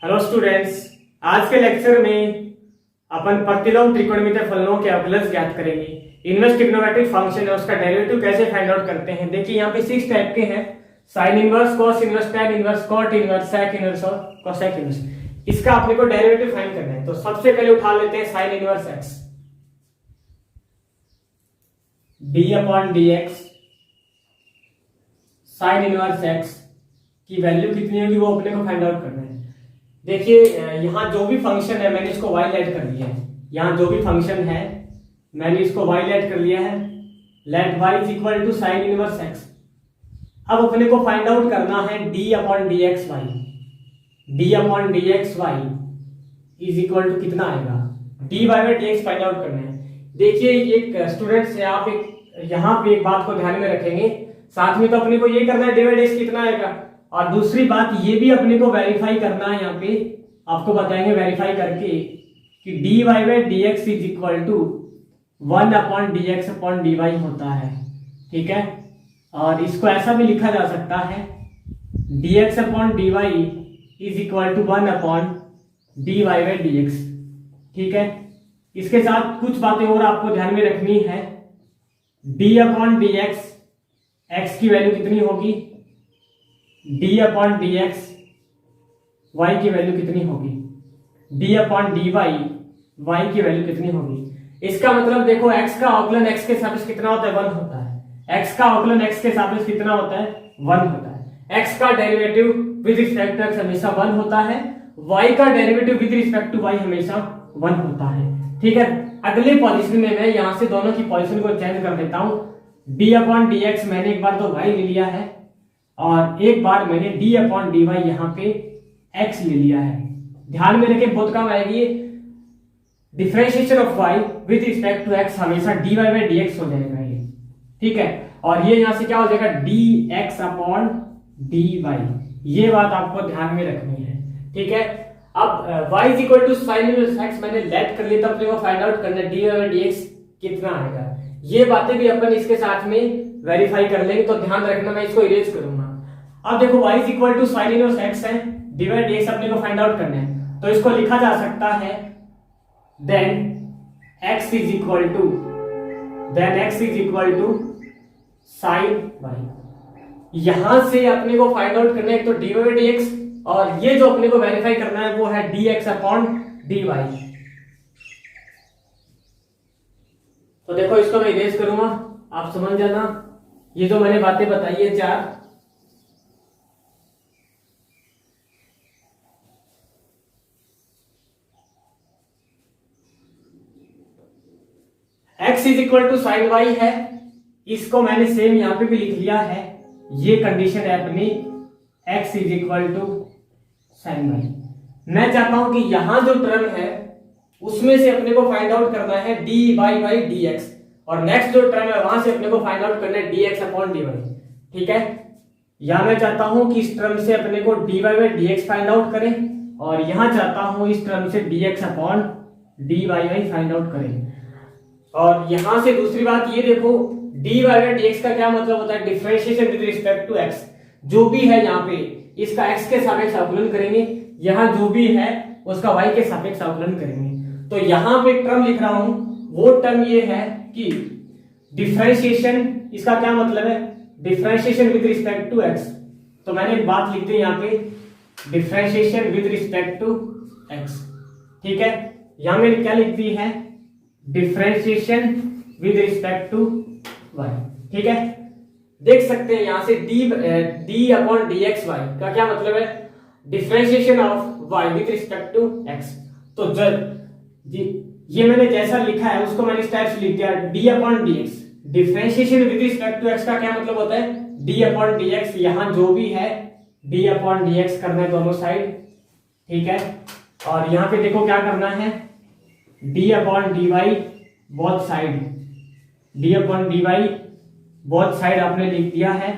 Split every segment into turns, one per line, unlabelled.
Hello students, आज के lecture में अपन प्रतिलोम त्रिकोणमितीय फलनों के अवकलज ज्ञात करेंगे। इनवर्स ट्रिग्नोमेट्रिक फंक्शन है, उसका डेरिवेटिव कैसे फाइंड आउट करते हैं। देखिए यहाँ पे 6 टाइप के हैं: sine inverse, cos inverse, tan inverse, cot inverse, sec inverse और कोसेक इनवर्स। इसका अपने को डेरिवेटिव फाइंड करना है। तो सबसे पहले उठा लेते हैं sine inverse x, D upon d x. Sine inverse x की वैल्यू कितनी होगी वो अपने को फाइंड आउट करना है। देखिए यहाँ जो भी फंक्शन है मैंने इसको y लेट कर लिया है। यहाँ जो भी फंक्शन है मैंने इसको y लेट कर लिया है। Let y is equal to sine inverse x। अब अपने को फाइंड आउट करना है d upon d x y. D upon d x y is equal to कितना आएगा, dy by d x find out करना है। देखिए एक स्टूडेंट्स है, आप एक यहाँ पे एक बात को ध्यान में रखेंगे, साथ में तो अपने को ये करना है dy बाई डी एक्स कितना आएगा, और दूसरी बात ये भी अपने को वेरीफाई करना है। यहाँ पे आपको बताएंगे वेरीफाई करके कि dy by d x is equal to 1 upon d x upon d y होता है। ठीक है, और इसको ऐसा भी लिखा जा सकता है dx upon d y is equal to 1 upon dy by d x. ठीक है, इसके साथ कुछ बातें और आपको ध्यान में रखनी है। d upon d x, x की वैल्यू कितनी होगी, d upon d x y की वैल्यू कितनी होगी, d upon d y y की वैल्यू कितनी होगी। इसका मतलब देखो x का अवकलन x के सापेक्ष कितना होता है, 1 होता है। x का अवकलन x के सापेक्ष कितना होता है, 1 होता है। x का derivative with respect to x हमेशा 1 होता है। y का derivative with respect to y हमेशा 1 होता है। ठीक है, अगले पोजीशन में मैं यहां से दोनों की पोजीशन को चेंज कर देता हूं। d अपॉन डी एक्स मैंने एक बार तो y ले लिया है और एक बार मैंने d अपॉन डी वाई यहाँ पे x ले लिया है। ध्यान में रखें, बहुत काम आएगी। Differentiation of y with respect to x हमेशा dy बाई डी एक्स हो जाएगा ये। ठीक है, और ये यहाँ से क्या हो जाएगा, dx अपॉन dy। ये बात आपको ध्यान में रखनी है। ठीक है, अब y is equal to sine inverse x मैंने लेट कर लिया, तब अपने को फाइंड आउट करना है dy बाई डी एक्स कितना आएगा। ये बातें भी अपन इसके साथ में वेरीफाई कर लेंगे, तो ध्यान रखना, मैं इसको इरेज करूंगा। अब देखो y is equal to sine inverse x है, dy बाई डी एक्स अपने को फाइंड आउट करना है। तो इसको लिखा जा सकता है then x is equal to sine y। यहां से अपने को फाइंड आउट करना है तो dy बाई डी एक्स, और ये जो अपने को वेरीफाई करना है वो है dx अपॉन dy। तो देखो इसको मैं इरेज करूंगा, आप समझ जाना। ये जो मैंने बातें बताई है 4, x is equal to sine y है, इसको मैंने सेम यहां पे भी लिख लिया है। ये कंडीशन है अपनी x is equal to sine y. मैं चाहता हूं कि यहां जो टर्म है उसमें से अपने को फाइंड आउट करना है dy बाई डी एक्स, और नेक्स्ट जो टर्म है वहां से अपने को फाइंड आउट करना है dx अपॉन dy। ठीक है, यहां मैं चाहता हूं कि इस टर्म से अपने को dy by d x find out करें, और यहां चाहता हूं इस टर्म से dx upon dy find out करें। और यहां से दूसरी बात ये देखो, dy बाई डी एक्स का क्या मतलब होता है, differentiation with respect to x। जो भी है यहाँ पे इसका x के सापेक्ष अवकलन करेंगे, यहाँ जो भी है उसका y के सापेक्ष अवकलन करेंगे। तो यहाँ पे एक टर्म लिख रहा हूं, वो टर्म ये है कि डिफरेंशिएशन, इसका क्या मतलब है, differentiation with respect to x। तो मैंने एक बात लिख दी यहाँ पे, differentiation with respect to x। ठीक है, यहां मैंने क्या लिख दी है, differentiation with respect to y। ठीक है, देख सकते हैं यहां से d upon d x y का क्या मतलब है, differentiation of y with respect to x। तो ये मैंने जैसा लिखा है उसको मैंने इस टाइप से लिख दिया, d upon d x. Differentiation with respect to x का क्या मतलब होता है, d अपॉन डी एक्स। यहां जो भी है d अपॉन डी एक्स करना है दोनों साइड। ठीक है, और यहां पे देखो क्या करना है, d upon d y both side, d upon d y both side आपने लिख दिया है।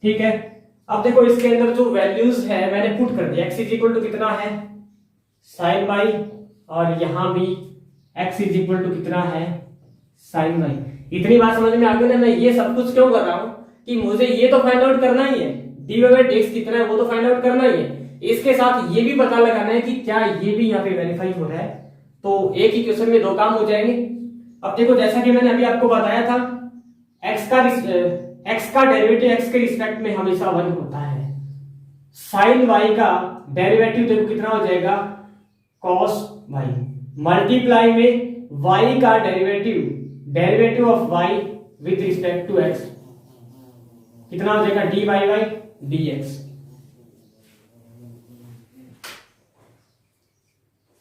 ठीक है, अब देखो इसके अंदर जो वैल्यूज है मैंने पुट कर दिया। x इज इक्वल टू कितना है, साइन वाई, और यहां भी x इज इक्वल टू कितना है, साइन वाई। इतनी बात समझ में आ गई ना। मैं ये सब कुछ क्यों कर रहा हूं कि मुझे ये तो फाइंड आउट करना ही है, dy बाई डी एक्स कितना है वो तो फाइंड आउट करना ही है। इसके साथ ये भी पता लगाना है कि क्या ये भी यहाँ पे वेरीफाई हो रहा है। तो एक ही क्वेश्चन में दो काम हो जाएंगे। अब देखो जैसा कि मैंने अभी आपको बताया था, एक्स का डेरिवेटिव एक्स के रिस्पेक्ट में हमेशा 1 होता है। साइन वाई का डेरिवेटिव देखो कितना हो जाएगा, कॉस वाई, मल्टीप्लाई में वाई का derivative of y with respect to x कितना हो जाएगा, d y by d x.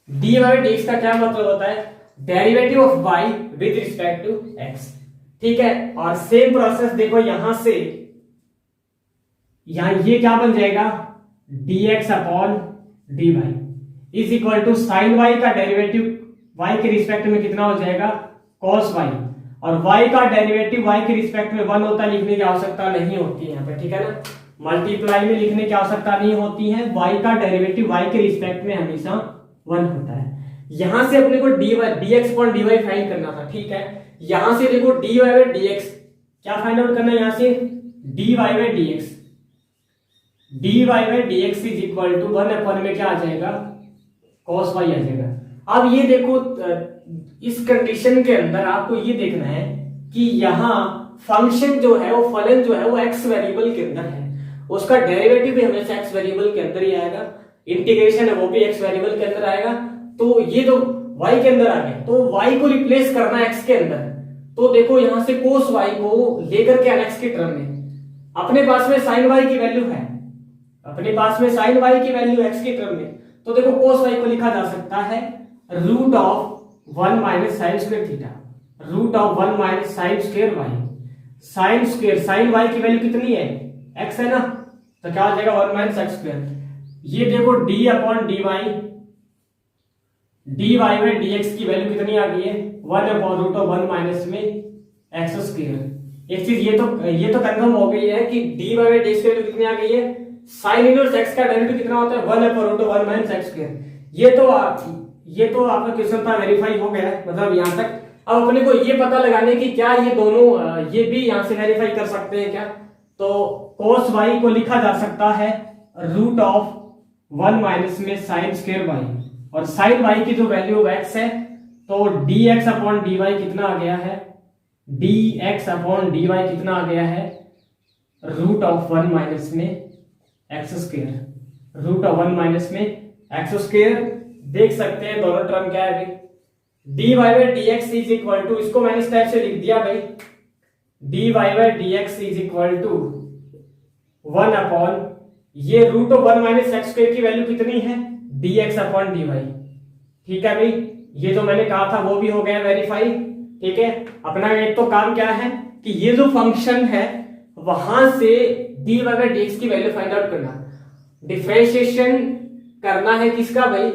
D y d x का क्या मतलब होता है, derivative of y with respect to x, ठीक है। और सेम प्रोसेस देखो यहां से यहां ये क्या बन जाएगा, dx upon dy is equal to sine y का डेरिवेटिव y के रिस्पेक्ट में कितना हो जाएगा, cos y, और y का डेरिवेटिव y के रिस्पेक्ट में 1 होता है, लिखने की आवश्यकता नहीं होती है यहाँ पे, ठीक है ना। मल्टीप्लाई में लिखने की आवश्यकता नहीं होती है, y का डेरिवेटिव y के रिस्पेक्ट में हमेशा 1 होता है। यहां से अपने को dx अपॉन dy फाइंड करना था, ठीक है। यहां से देखो dy बाई dx क्या फाइंड आउट करना है, यहां से dy by dx, dy by dx is equal to 1 upon में क्या आ जाएगा, cos y आ जाएगा। अब ये देखो इस कंडीशन के अंदर आपको ये देखना है कि यहां फंक्शन जो है वो फलन जो है वो x वेरिएबल के अंदर है, उसका डेरिवेटिव भी हमेशा x वेरिएबल के अंदर ही आएगा, इंटीग्रेशन है वो भी x वेरिएबल के अंदर आएगा। तो ये जो y के अंदर आ गया, तो y को रिप्लेस करना है x के अंदर, तो देखो यहां से cos y को लेकर के आना x के टर्म में, अपने पास में sin y की वैल्यू है, अपने पास में sin y की वैल्यू x के टर्म में, तो देखो cos y को लिखा जा सकता है root of 1 minus sine square theta, root of 1 minus sine square y, sine square sine y की वैल्यू कितनी है, x है ना, तो क्या हो जाएगा 1 माइनस एक्स स्क्वायर। ये देखो d upon dy, dy by dx की वैल्यू कितनी आ गई है, 1 अपॉन रूट ऑफ 1 माइनस में एक्स स्क्वायर। एक चीज ये तो कंफर्म हो गई है कि dy बाई dx की वैल्यू कितनी आ गई है, साइन इनवर्स x का डेरिवेटिव कितना होता है, 1 upon root of 1 minus x square. ये तो आपका क्वेश्चन था, वेरीफाई हो गया मतलब यहां तक। अब अपने को ये पता लगाने की क्या ये दोनों ये भी यहां से वेरीफाई कर सकते हैं क्या, तो cos y को लिखा जा सकता है रूट ऑफ 1 माइनस में साइन स्क्वायर y, और साइन y की जो वैल्यू x है, तो dx अपॉन dy कितना आ गया है, dx अपॉन dy कितना आ गया है, रूट ऑफ 1 माइनस में X square, root of 1 minus में एक्स स्क्वायर। देख सकते हैं दोनों टर्म क्या है भाई, dy by dx is equal to, इसको मैंने इस टाइप से लिख दिया भाई, dy by dx is equal to 1 upon ये root of 1 minus x square की वैल्यू कितनी है, dx अपॉन dy, ठीक है भाई। ये जो मैंने कहा था वो भी हो गया वेरीफाई, ठीक है। अपना एक तो काम क्या है कि ये जो फंक्शन है वहां से dy बाई dx की वैल्यू फाइंड आउट करना, डिफरेंशिएशन करना है किसका भाई,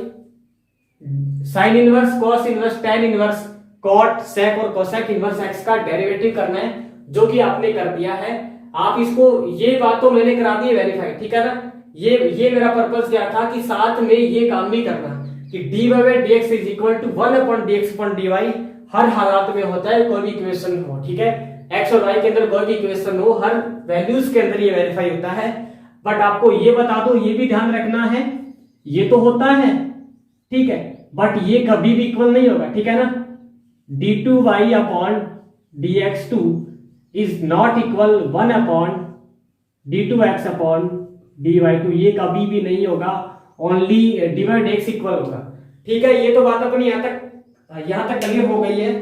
sine inverse, cos inverse, tan inverse, cot, sec और कोसेक इनवर्स एक्स का डेरिवेटिव करना है, जो कि आपने कर दिया है। आप इसको, ये बात तो मैंने करा दी है वेरीफाई, ठीक है ना। ये मेरा पर्पस क्या था कि साथ में ये काम भी करना कि dy by dx is equal to 1 upon dx upon dy हर हालात में होता है, कोई भी इक्वेशन हो, ठीक है। x और y के अंदर कोई भी इक्वेशन हो, हर वैल्यूज के अंदर ये वेरीफाई होता है। बट आपको ये बता दो, ये भी ध्यान रखना है, ये तो होता है ठीक है, बट ये कभी भी इक्वल नहीं होगा, ठीक है ना। d2y upon dx2 is not equal 1 upon d2x upon dy2, ये कभी भी नहीं होगा, ओनली dy dx इक्वल होगा, ठीक है। ये तो बात अपनी यहां तक क्लियर हो गई है।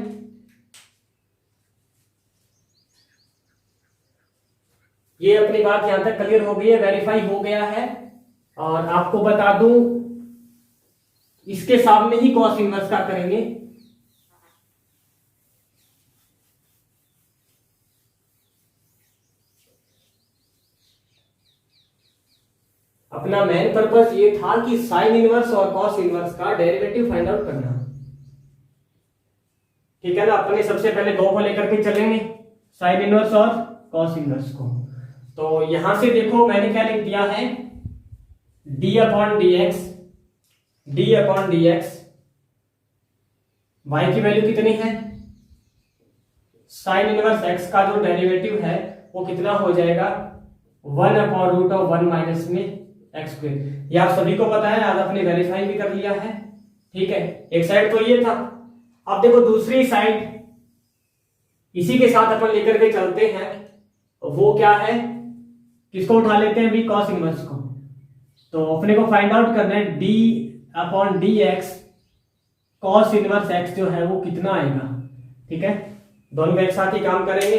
ये अपनी बात यहां तक क्लियर हो गई है, वेरीफाई हो गया है। और आपको बता दूं, इसके सामने ही कॉस इनवर्स का करेंगे, अपना मेन पर्पस ये था कि साइन इनवर्स और कॉस इनवर्स का डेरिवेटिव फाइंड आउट करना, ठीक है ना। अपने सबसे पहले दो को लेकर के चलेंगे, साइन इनवर्स और कॉस इनवर्स को। तो यहां से देखो मैंने क्या लिख दिया है, d अपॉन dx, y की वैल्यू कितनी है, साइन इनवर्स x का जो डेरिवेटिव है वो कितना हो जाएगा, 1 अपॉन रूट ऑफ 1 माइनस में एक्स स्क्वायर। ये आप सभी को पता है, आज आपने वेरीफाई भी कर लिया है। ठीक है, एक साइड तो ये था। अब देखो दूसरी साइड इसी के साथ अपन लेकर के चलते हैं, वो क्या है, किसको उठा लेते हैं भी, कॉस इनवर्स को। तो अपने को फाइंड आउट करना है D upon d x cos inverse x जो है वो कितना आएगा। ठीक है, दोनों एक साथ ही काम करेंगे।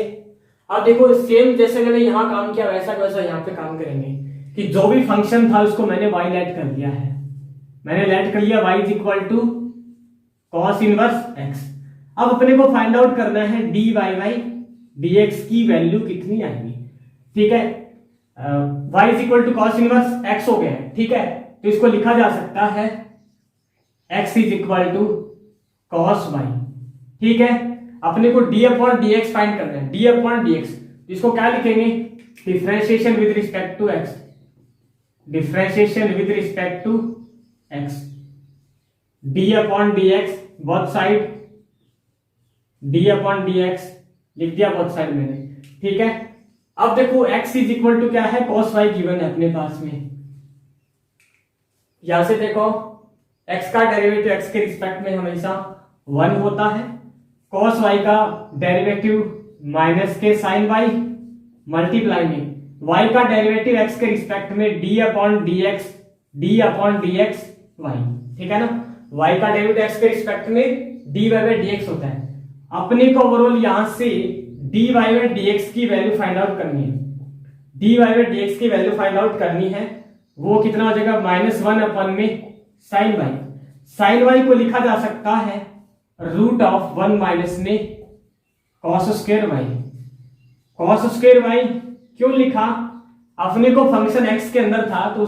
अब देखो सेम जैसे मैंने यहां काम किया वैसा वैसा यहां पे काम करेंगे कि जो भी फंक्शन था उसको मैंने y लेट कर लिया है। मैंने लेट कर लिया y is equal to cos inverse x। अब अपने को फाइंड आउट करना है dy बाई dx की वैल्यू कितनी आएगी। ठीक है, y is equal to cos inverse x हो गया है। ठीक है, तो इसको लिखा जा सकता है x is equal to cos y। ठीक है, अपने को d अपॉन dx फाइंड करना है, d अपॉन dx। इसको क्या लिखेंगे, differentiation with respect to x, differentiation with respect to x, d upon dx both side, d upon dx लिख दिया बोथ साइड मैंने। ठीक है, अब देखो x इज इक्वल टू क्या है, cos y गिवन है अपने पास में। यहां से देखो x का डेरिवेटिव x के रिस्पेक्ट में हमेशा 1 होता है, cos y का डेरिवेटिव माइनस के साइन y मल्टीप्लाई में y का डेरिवेटिव x के रिस्पेक्ट में d अपॉन dx y। ठीक है ना, y का डेरिवेटिव x के रिस्पेक्ट में dy बाई dx होता है। अपने को ओवरऑल यहां से dy बाई dx की वैल्यू फाइंड आउट करनी है, dy बाई dx की वैल्यू फाइंड आउट करनी है। वो कितना हो जाएगा, -1 अपन में साइन y। साइन y को लिखा जा सकता है रूट ऑफ 1 माइनस में cos square y। Cos square y क्यों लिखा, अपने को फंक्शन x के अंदर था तो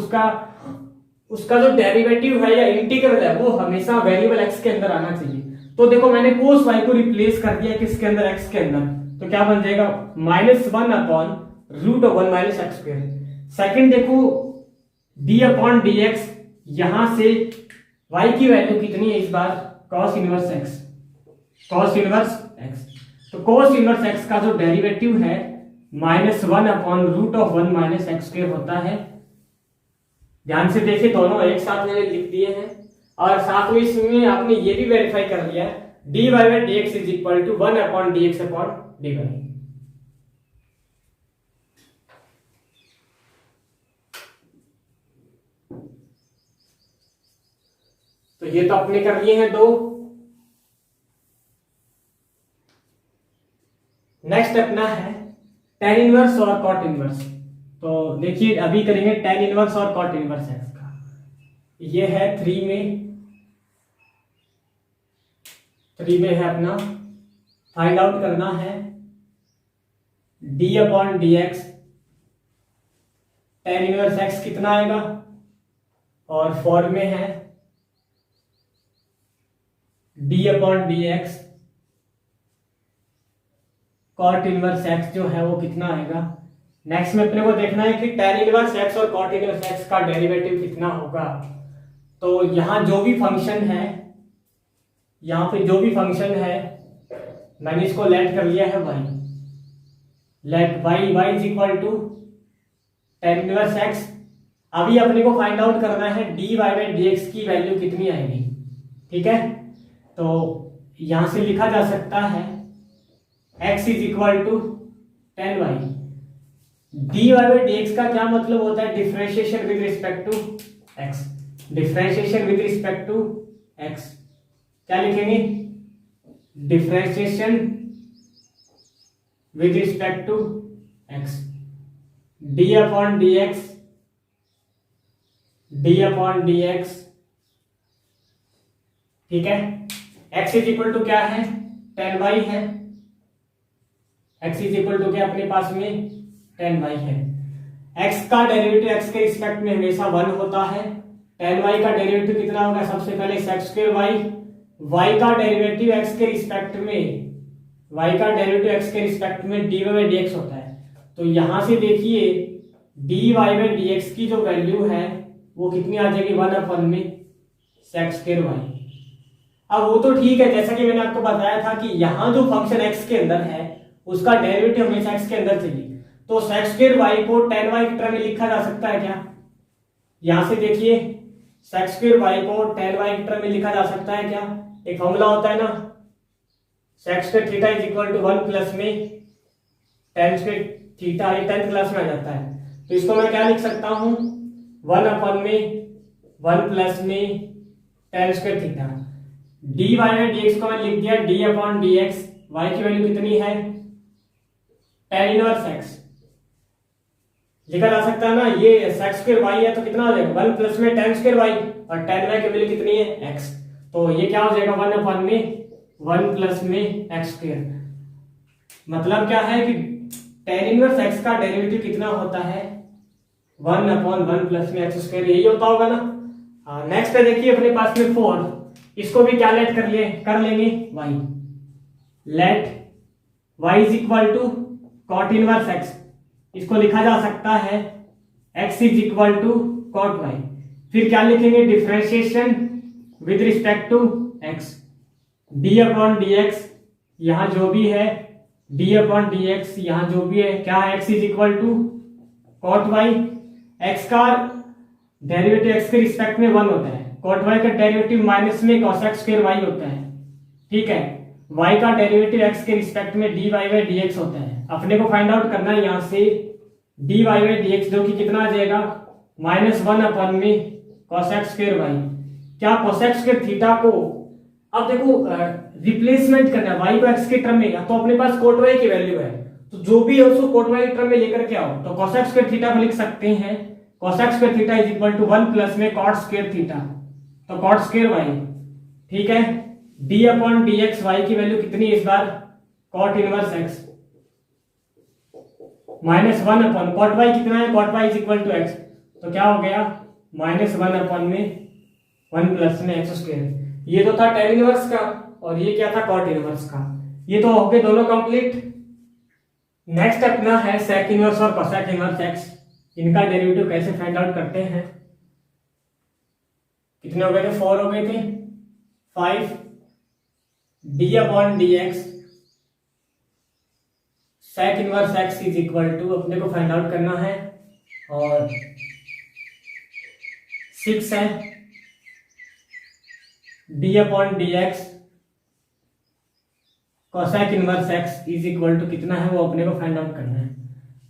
उसका जो डेरिवेटिव है या इंटीग्रल है वो हमेशा वेरिएबल x के अंदर आना चाहिए। तो देखो मैंने cos y को रिप्लेस कर दिया किसके अंदर, x के अंदर, तो क्या बन जाएगा -1 upon root of 1 minus x square. Second देखो d अपॉन dx, यहां से y की वैल्यू कितनी है इस बार, cos inverse x, cos inverse x। तो cos इनवर्स x का जो डेरिवेटिव है -1 upon root of 1 minus x square होता है। ध्यान से देखिए दोनों एक साथ मैंने लिख दिए हैं, और साथ में इसमें आपने ये भी वेरीफाई कर लिया dy by dx is equal to 1 upon dx upon dy। तो ये तो आपने कर लिए हैं दो। नेक्स्ट अपना है tan इनवर्स और cot इनवर्स। तो देखिए अभी करेंगे tan इनवर्स और cot इनवर्स x का। ये है 3 में है अपना, फाइंड आउट करना है d upon dx tan inverse x कितना आएगा, और 4 में है d upon dx cot inverse x जो है वो कितना आएगा। नेक्स्ट में अपने को देखना है कि tan इनवर्स x और cot इनवर्स x का डेरिवेटिव कितना होगा। तो यहां जो भी फंक्शन है, यहां पे जो भी फंक्शन है मैंने इसको लेट कर लिया है y, let y is equal to tan inverse x। अभी अपने को फाइंड आउट करना है dy बाई dx की वैल्यू कितनी आएगी। ठीक है, तो यहां से लिखा जा सकता है x is equal to tan y। dy by dx का क्या मतलब होता है, differentiation with respect to x, differentiation with respect to x। क्या लिखेंगे, differentiation with respect to x, d upon dx। ठीक है, x इज इक्वल टू क्या है, tan y है, x इज इक्वल टू क्या अपने पास में tan y है। x का डेरिवेटिव x के रिस्पेक्ट में हमेशा 1 होता है। tan y का डेरिवेटिव कितना होगा, सबसे पहले sec स्क्वायर y का डेरिवेटिव x के रिस्पेक्ट में dy बाई dx होता है। तो यहां से देखिए dy बाई dx की जो वैल्यू है वो कितनी आ जाएगी, 1 अपन में sec स्क्वायर y। अब वो तो ठीक है, जैसा कि मैंने आपको बताया था कि यहां जो फंक्शन x के अंदर है उसका डेरिवेटिव हमेशा x के अंदर चाहिए। तो sec स्क्वायर y को tan y की टर्म में लिखा जा सकता है क्या, यहां से देखिए sec स्क्वायर y को tan y की टर्म में लिखा जा सकता है क्या? एक फॉर्मूला होता है ना, sec square theta is equal to 1 plus में tan स्क्वायर थीटा, ये 10th क्लास में आ जाता है। तो इसको मैं क्या लिख सकता हूं, 1 अपन में 1 प्लस में tan square theta, dy by dx को मैं लिख दिया d अपॉन dx, y की वैल्यू कितनी है tan इनवर्स x, लिखा जा सकता है ना, ये sec स्क्वायर y है तो कितना हो जाएगा 1 प्लस में tan स्क्वायर y, और tan y की वैल्यू कितनी है x, तो ये क्या हो जाएगा 1 अपॉन में 1 प्लस में x स्क्वायर। मतलब क्या है कि tan इनवर्स x का डेरिवेटिव कितना होता है 1 अपॉन 1 प्लस में x स्क्वायर, यही होता होगा ना। नेक्स्ट है देखिए अपने पास में 4, इसको भी क्या लेट कर लेंगे y, let y is equal to cot inverse x, इसको लिखा जा सकता है x is equal to cot y, फिर क्या लिखेंगे differentiation with respect to x, d upon dx, यहां जो भी है d अपॉन dx, यहां जो भी है क्या है x is equal to cot y, x का डेरिवेटिव x के रिस्पेक्ट में 1 होता है, कॉट y का डेरिवेटिव माइनस में cosec स्क्वायर y होता है, ठीक है, y का डेरिवेटिव x के रिस्पेक्ट में dy बाई dx होता है। अपने को फाइंड आउट करना है यहाँ से dy बाई dx, जो कि कितना आ जाएगा -1 अपॉन में cosec स्क्वायर y, क्या cosec स्क्वायर थीटा को अब देखो रिप्लेसमेंट करना है y को x के टर्म में, तो अपने पास cot y की वैल्यू है, तो जो भी है उसको cot y के टर्म में लेकर के आओ, तो cosec स्क्वायर थीटा को लिख सकते हैं cosec square theta is equal to 1 plus में cot स्क्वायर थीटा, तो cot स्क्वायर y, ठीक है, d अपॉन dx, y की वैल्यू कितनी है इस बार cot inverse x, -1 upon cot y कितना है, cot y is equal to x, तो क्या हो गया -1 अपॉन में 1 प्लस में x स्क्वायर, ये तो था tan इनवर्स का और ये क्या था cot इनवर्स का, ये तो हो गए दोनों कंप्लीट। नेक्स्ट अपना है sec इनवर्स और cosec इनवर्स x, इनका डेरिवेटिव कैसे फाइंड आउट करते हैं। कितने हो गए थे, 4 हो गए थे, 5 d upon dx sec inverse x is equal to, अपने को फाइंड आउट करना है, और 6 है d upon dx cosec inverse x is equal to कितना है वो अपने को फाइंड आउट करना है।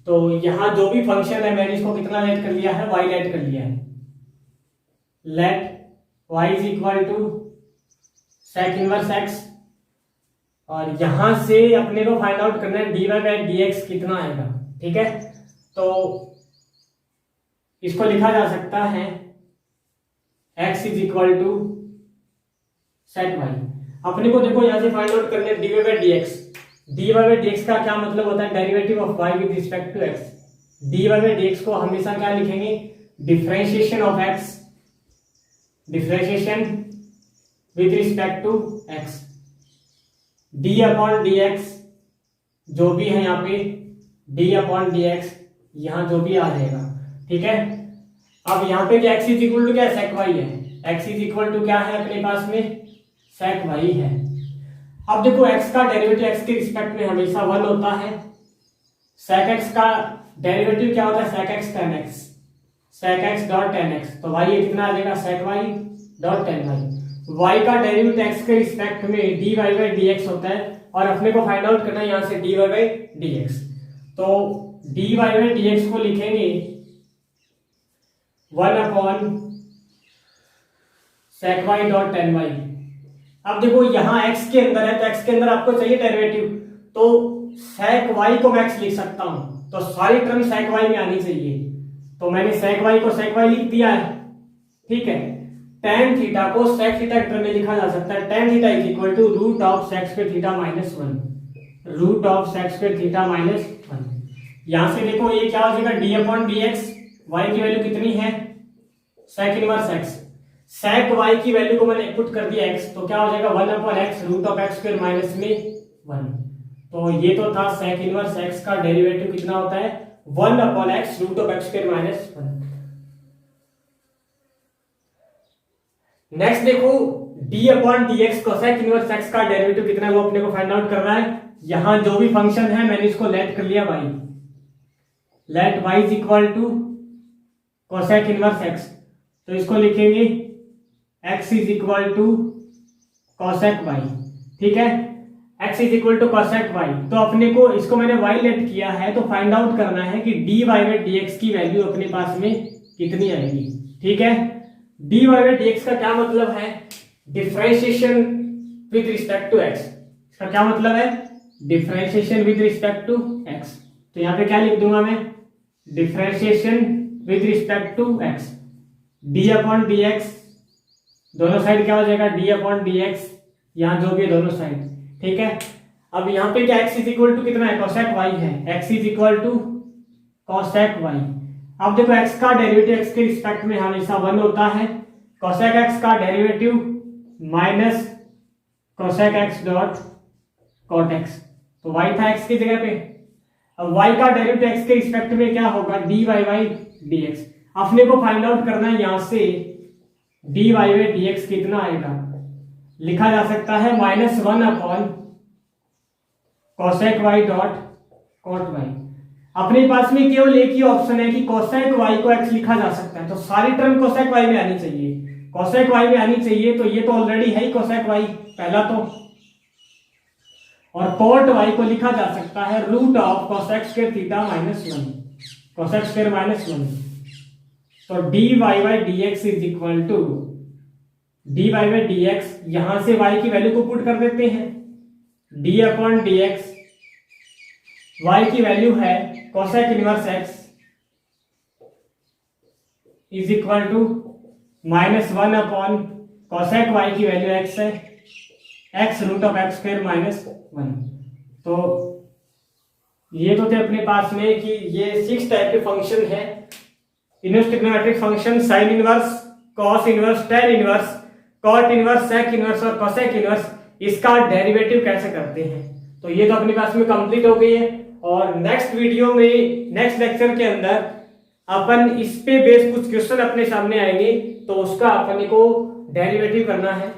तो यहां जो भी फंक्शन है मैंने इसको कितना लेट कर लिया है, y लेट कर लिया है, let y is equal to sec inverse x, और यहां से अपने को फाइंड आउट करना है dy बाई dx कितना आएगा, ठीक है, तो इसको लिखा जा सकता है x is equal to sec y। अपने को देखो यहां से फाइंड आउट करना है dy by dx, dy by dx का क्या मतलब होता है derivative of y with respect to x, dy by dx को हमेशा क्या लिखेंगे differentiation of x, differentiation with respect to x, d upon dx जो भी है यहाँ पे d अपॉन dx यहाँ जो भी आ जाएगा, ठीक है। अब यहाँ पे क्या x इज इक्वल टू क्या है, sec y है, x इज इक्वल टू क्या है अपने पास में sec y है। अब देखो x का डेरिवेटिव x के रिस्पेक्ट में हमेशा 1 होता है, sec x का डेरिवेटिव क्या होता है sec x tan x, sec x dot tan x, तो y ये कितना आ जाएगा sec y dot tan y, y का डेरिवेटिव x के रिस्पेक्ट में dy बाई dx होता है, और अपने को फाइंड आउट करना है यहाँ से dy बाई dx, तो dy बाई dx को लिखेंगे 1 upon sec y dot tan y। अब देखो यहाँ x के अंदर है तो x के अंदर आपको चाहिए डेरिवेटिव, तो sec y को मैं x लिख सकता हूं, तो सारी टर्म sec y में आनी चाहिए, तो मैंने sec y को sec y लिख दिया है, ठीक है। tan थीटा को sec थीटा के टर्म में लिखा जा सकता है, tan theta is equal to root of sec square theta minus 1, root of sec square theta minus 1। यहां से देखो ये क्या हो जाएगा d अपॉन dx, y की वैल्यू कितनी है sec inverse x, sec y की वैल्यू को मैंने पुट कर दिया x, तो क्या हो जाएगा 1 upon x root of x square minus में 1, तो ये तो था sec इनवर्स x का डेरिवेटिव कितना होता है 1 upon x root of x square minus 1। Next देखो d upon dx cosec inverse x का डेरिवेटिव कितना है वो अपने को फाइंड आउट करना है। यहां जो भी फंक्शन है मैंने इसको लेट कर लिया y, let y is equal to cosec inverse x, तो इसको लिखेंगे x is equal to cosec y. ठीक है, x is equal to cosec y. तो अपने को इसको मैंने y लेट किया है, तो फाइंड आउट करना है कि dy बाई dx की वैल्यू अपने पास में कितनी आएगी। ठीक है, dy बाई dx का क्या मतलब है? Differentiation with respect to x। इसका क्या मतलब है? Differentiation with respect to x। तो यहाँ पे क्या लिख दूंगा मैं? Differentiation with respect to x, d upon d x, दोनों साइड क्या हो जाएगा? डी अपॉन डी एक्स, यहाँ जो भी है दोनों साइड। ठीक है, अब यहाँ पे क्या x इज इक्वल टू कितना है? कोसेक y है, x is equal to cosec y। अब देखो x का डेरिवेटिव x के रिस्पेक्ट में हमेशा 1 होता है। कोसेक x का derivative minus cosec x dot cot x, तो y था x की जगह पे। अब y का डेरिवेटिव x के रिस्पेक्ट में क्या होगा? dy by dx। अपने को फाइंड आउट करना है यहां से dy बाई dx कितना आएगा। लिखा जा सकता है -1 upon cosec y dot cot y। अपने पास में केवल एक ही ऑप्शन है कि कोसेक y को x लिखा जा सकता है, तो सारी टर्म कोसेक y में आनी चाहिए। कोसेक y में आनी चाहिए, तो ये तो ऑलरेडी है ही कोसेक y पहला तो, और कॉट y को लिखा जा सकता है root of cosec square theta minus 1, cosec square minus 1। तो dy by dx is equal to dy by dx, यहां से y की वैल्यू को पुट कर देते हैं, d अपॉन dx, y की वैल्यू है cosec inverse x is equal to -1 upon cosec y की वैल्यू x है, x root of x square minus 1। तो ये तो थे अपने पास में कि ये 6 टाइप के फंक्शन है। Inverse trigonometric function, sine inverse, cos inverse, tan inverse, cot inverse, sec inverse और कोसेक इनवर्स, इसका डेरिवेटिव कैसे करते हैं। तो ये तो अपने पास में कंप्लीट हो गई है, और नेक्स्ट वीडियो में, नेक्स्ट लेक्चर के अंदर अपन इस पे बेस कुछ क्वेश्चन अपने सामने आएंगे, तो उसका अपने को डेरिवेटिव करना है।